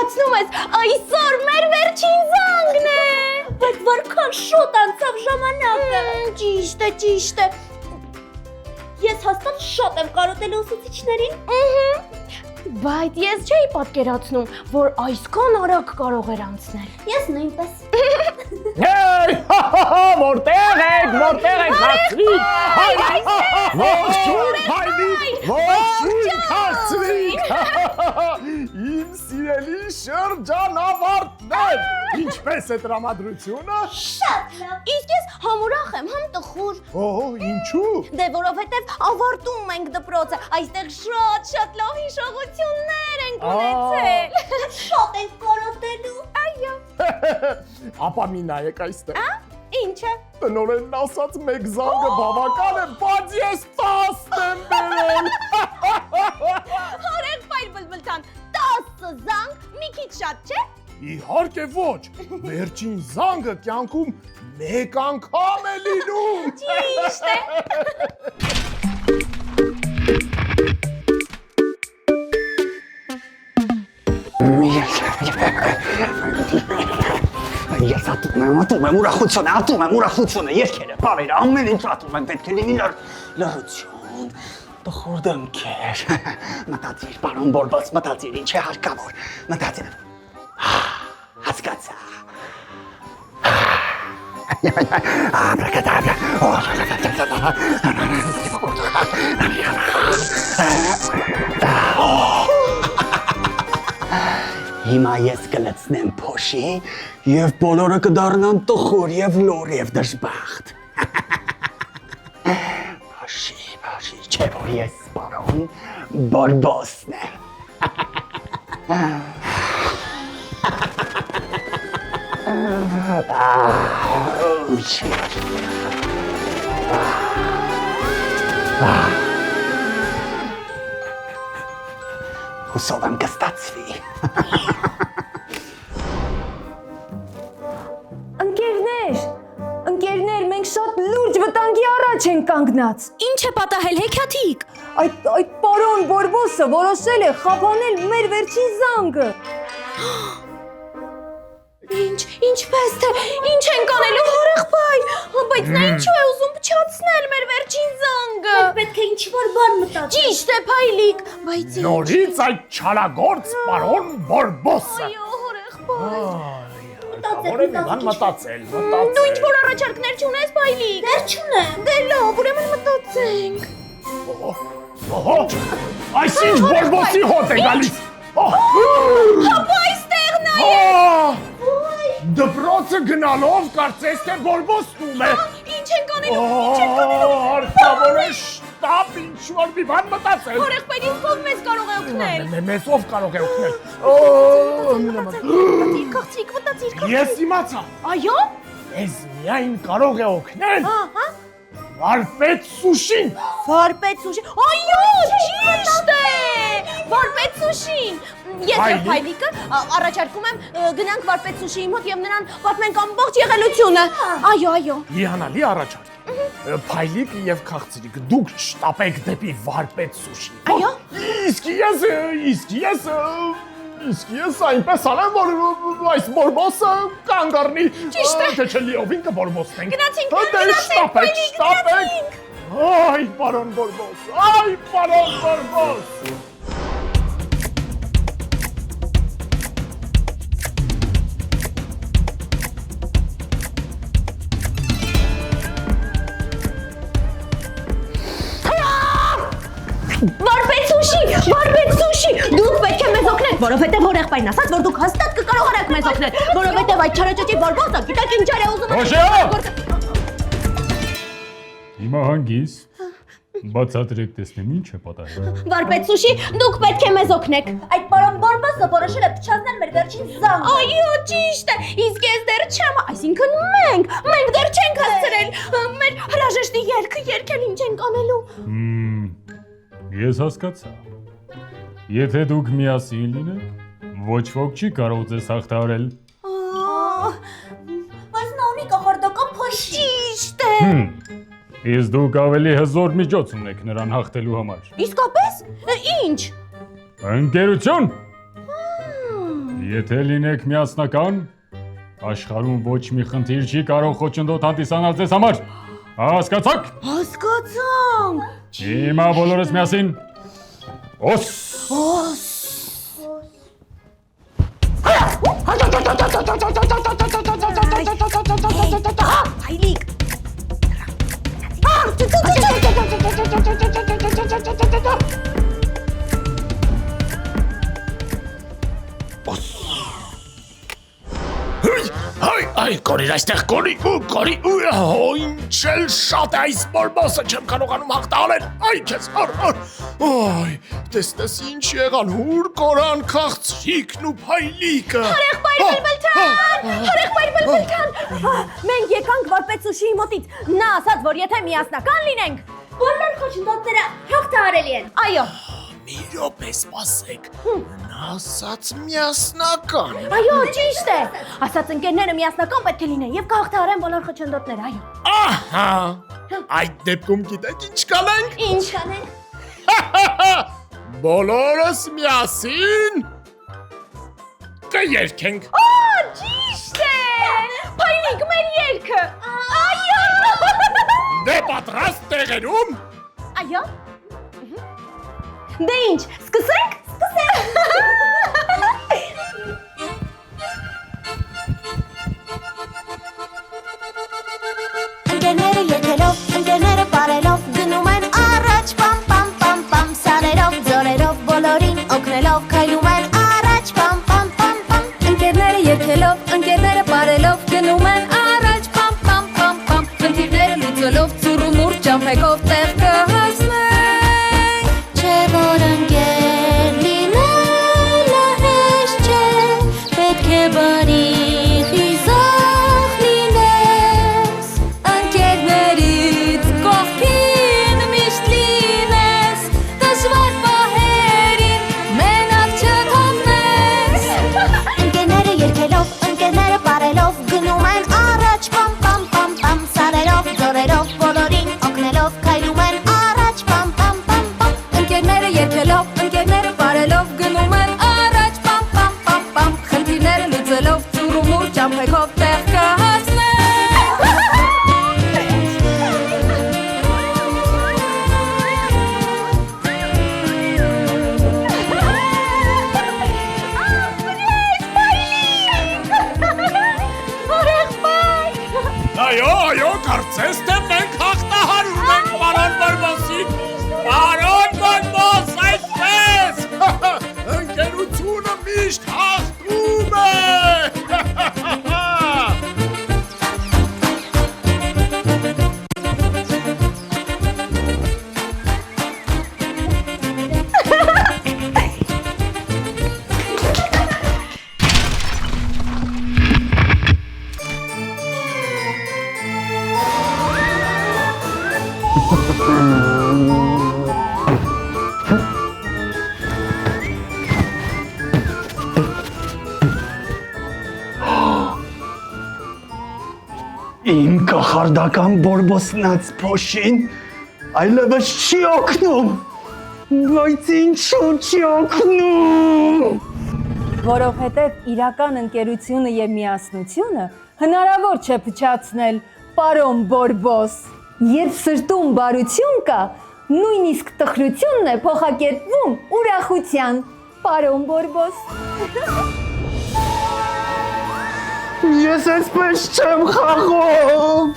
պատկերացնում ես, այսօր մեր վերջին զանգն է։ Բայց որքան շուտ անցավ ժամանակը։ Ճիշտ է։ Ես հաստատ շատ եմ կարոտել ուսուցիչներին։ Բայց ես չէի պատկերացնում, որ այսքան արագ կարող էր անցնել։ Ես նույնպես։ Hey, որտեղ եք, հասցրի։ Ողջույն հասցրի։ Իմ սիրելի շրջանավարտներ, ինչպես է տրամադրությունը։ Շատ լավ։ Իսկ ես համուրախ եմ, համ տխուր։ Ինչու։ Դե որովհետև ավարտում ենք դպրոցը, այստեղ շատ լավ հիշողություններ ենք ունեցել։ Շատ ենք կարոտելու։ Այո։ Ապա մի նայեք այստեղ։ Ինչը։ Տնօրենն ասաց մեկ զանգը բավական է, բայց ես 10 եմ բերել։ Հորեղ պայր բլբլթան, 10 զանգ, մի քիչ շատ չէ։ Իհարկե ոչ, վերջին զանգը կյանքում մեկ անգամ է լինում։ Ճիշտ է։ Ես ատում եմ ուրախությունը, երկերը, պարերը, ամեն ինչ ատում եմ, պետք է լինի լռություն, տխուր դեմքեր, մտածիր, պարոն Բորբոս, մտածիր, ինչ է հարկավոր, մտածիր, հասկացա, աբրակադաբրա, Հիմա ես կլցնեմ փոշի եւ բոլորը կդառնան տխուր եւ լուր եւ դժբախտ։ Փոշի, չէ որ ես պարոն Բորբոսն եմ։ Հուսով եմ կստացվի։ Ընկերներ, մենք շատ լուրջ վտանգի առաջ ենք կանգնած։ Ինչ է պատահել, հեքիաթիկ։ Այդ պարոն Բորբոսը որոշել է խափանել մեր վերջին զանգը։ Ինչպես թե, ինչ ենք անելու հորեղբայր, բայց նա ինչու է ուզում փչացնել մեր վերջին զանգը։ Պետք է ինչ-որ բան մտածել։ Ճիշտ է, Փայլիկ, բայց ինչ։ Նորից այդ չարագործ պարոն Բորբոսը։ Այո, հորեղբայր։ Մտածել։ Դու ինչ-որ առաջարկներ չունես, Փայլիկ։ Դեռ չունեմ։ Դե լավ, ուրեմն մտածենք։ Այսինչ Բորբոսի հոտ է գալիս։ Հապա այստեղ նայեք։ Դպրոցը գնալով կարծես թե Բորբոսն է։ Ինչ ենք անելու։ Հարկավոր է շտապ ինչ-որ մի բան մտածել։ Հորեղբայր, ինձ ով մեզ կարող է օգնել։ Մեզ ով կարող է օգնել։ Մտածիր։ Ես իմացա։ Այո։ Ես միայն կարող է օգնել։ Վարպետ Սուշին։ Վարպետ Սուշին։ Այո, ճիշտ է։ Վարպետ Սուշին։ Ես եւ Փայլիկը առաջարկում եմ գնանք Վարպետ Սուշիի մոտ եւ նրան պատմենք ամբողջ եղելությունը։ Այո։ Հիանալի առաջարկ։ Փայլիկ եւ Քաղցրիկ, դուք շտապեք դեպի Վարպետ Սուշի։ Այո։ Իսկ ես այնպես անեմ, որ այս Բորբոսը կանգ առնի։ Ճիշտ է։ Թե չէ լիովին կբորբոսնենք։ Գնացինք։ Շտապեք։ Այ պարոն Բորբոս։ Վարպետ Սուշի, դուք պետք է մեզ օգնեք, որովհետև հորեղբայրն ասաց, որ դուք հաստատ կկարողանաք մեզ օգնել, որովհետև այդ չարաճճի Բորբոսը գիտեք ինչ էր ուզում։ Հիմա հանգիստ, բացատրեք տեսնեմ ինչ է պատահել։ Վարպետ Սուշի, դուք պետք է մեզ օգնեք։ Այդ պարոն Բորբոսը որոշել է փչացնել մեր վերջին զանգը։ Այո, ճիշտ է, իսկ ես դեռ չեմ, այսինքն մենք դեռ չենք հասցրել մեր հրաժեշտի երգը երգել, ինչ ենք անելու։ Ես հասկացա։ Եթե դուք միասին լինեք, ոչ ոք չի կարող ձեզ հաղթահարել։ Բայց նա ունի կախարդական փոշի։ Ճիշտ է։ Իսկ դուք ավելի հզոր միջոց ունեք նրան հաղթելու համար։ Իսկապես։ Ինչ։ Ընկերություն։ Եթե լինեք միասնական, աշխարհում ոչ մի խնդիր չի կարող խոչընդոտ հանդիսանալ ձեզ համար։ Հասկացաք։ Հասկացանք։ Հիմա բոլորս միասին։ Օս։ Հայլիկ։ Այ, կորիր այստեղ, կորի, ինչ էլ շատ է այս բորբոսը, չեմ կարողանում հաղթահարել, այ քեզ, այ, տեսնես ինչ եղան, հուր կորան քաղցրիկն ու փայլիկը։ Հարեղբայր բլբլքան։ Մենք եկանք որպես Սուշիի մոտից։ Նա ասաց, որ եթե միասնական լինենք, Բոլոր խոչընդոտները հաղթահարելի են։ այո, Մի րոպե սպասեք, նա ասաց միասնական։ այո, ճիշտ է։ Ասաց ընկերները միասնական պետք է լինեն եւ կհաղթահարեն բոլոր խոչընդոտները, այո։ Ահա, այդ դեպքում գիտեք ինչ կանենք։ Ինչ կանենք։ Բոլորս միասին կերքենք։ Ճիշտ է։ Փայլիկ մեր երգը։ Այո։ Դե պատրաստ տեղերում։ Այո։ Դե ինչ, սկսենք։ Ընկերները եկելով, ընկերները բարելով, գնում են առաջ, պամ, պամ, պամ, պամ, սարերով, ձորերով, բոլորին օգնելով, քայլում են առաջ, պամ, պամ, պամ, պամ։ Ընկերները եկելով, ընկերները բարելով, գնում են առաջ, պամ, պամ, պամ, պամ, խնդիրները լուծելով, ծուրումուր ճամփեքով տեղ կհասնենք։ Չէ որ ընկեր լինելը հեշտ չէ, պետք է բարի խիզախ լինես։ Ընկերներից կողքին միշտ լինես, դժվար պահերին մենակ չթողնես։ Ընկերները եկելով, ընկերները բարելով, գնում են առաջ, պամ, պամ, պամ, պամ, սարերով, ձորերով, բոլորին օգնելով, քայլում են առաջ, պամ, պամ, պամ, պամ։ Ընկերները եկելով, ընկերները բարելով, գնում են առաջ, պամ, պամ, պամ, պամ, խնդիրները լուծելով, ծուրումուր ճամփեքով տեղ Այո, կարծես թե մենք հաղթահարում ենք պարոն Բորբոսին։ Պարոն Բորբոս, այդպես։ Ընկերությունը միշտ հաղթում է։ Իմ կախարդական բորբոսնած փոշին այլևս չի օգնում, բայց ինչու չի օգնում։ Որովհետև իրական ընկերությունը եւ միասնությունը հնարավոր չէ փչացնել, պարոն Բորբոս։ Երբ սրտում բարություն կա, նույնիսկ տխրությունն է փոխակերպվում ուրախության, պարոն Բորբոս։ Ես այսպես չեմ խաղում։